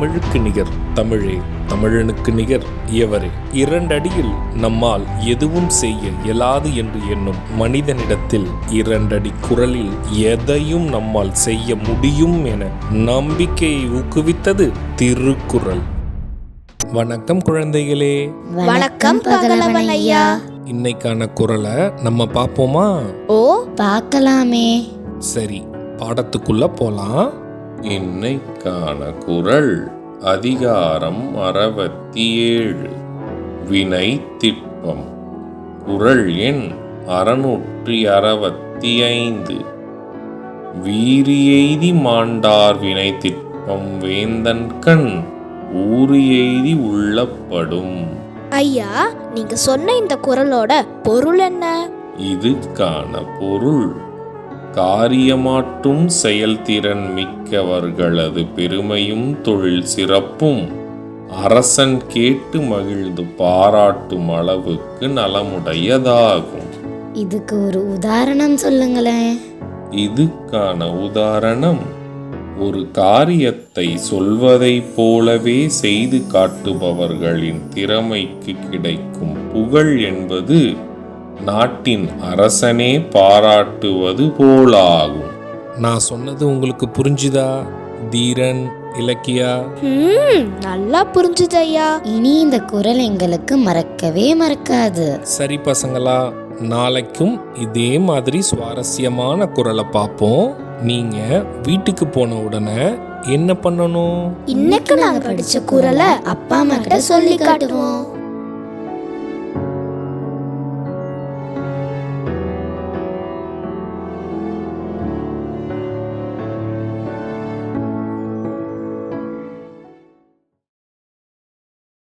தமிழுக்கு நிகர் தமிழே, தமிழனுக்கு நிகர் எவரே. 2 அடியில் நம்மால் எதுவும் செய்ய இயலாது என்று எண்ணும் மனிதனிடத்தில் 2 அடி குரலில் எதையும் நம்மால் செய்ய முடியும் என நம்பிக்கையை ஊக்குவித்தது திருக்குறள். வணக்கம் குழந்தைகளே. வணக்கம் பகலவன் ஐயா. இன்னைக்கான குறளை நம்ம பார்ப்போமா? ஓ, பார்க்கலாமே. சரி, பாடத்துக்குள்ள போலாம். இன்னைக்கான குறள் அதிகாரம் 67 வினை திட்பம். குறள் எண் 665. வீரியெய்தி மாண்டார் வினை திட்பம் வேந்தன் கண் ஊரியெய்தி உள்ளப்படும். ஐயா, நீங்க சொன்ன இந்த குறளோட பொருள் என்ன? இதுக்கான பொருள், காரியமாற்றும் செயல்திறன் மிக்கவர்களது பெருமையும் தொழில் சிறப்பும் அரசன் கேட்டு மகிழ்ந்து பாராட்டும் அளவுக்கு நலமுடையதாகும். இதுக்கு ஒரு உதாரணம் சொல்லுங்களேன். இதுக்கான உதாரணம், ஒரு காரியத்தை சொல்வதை போலவே செய்து காட்டுபவர்களின் திறமைக்கு கிடைக்கும் புகழ் என்பது நாட்டின் அரசனே பாராட்டுவது போலாகும். நான் சொன்னது உங்களுக்கு புரிஞ்சுதா தீரன், இலக்கியா? நல்லா புரிஞ்சுது ஐயா. இனி இந்த குறள் எங்களுக்கு மறக்கவே மறக்காது. சரி பசங்களா, நாளைக்கும் இதே மாதிரி சுவாரஸ்யமான குறளை பார்ப்போம். நீங்க வீட்டுக்கு போன உடனே என்ன பண்ணணும்? இன்னைக்கு நாங்க படிச்ச குறளை அப்பா அம்மா கிட்ட சொல்லி காட்டுவோம்.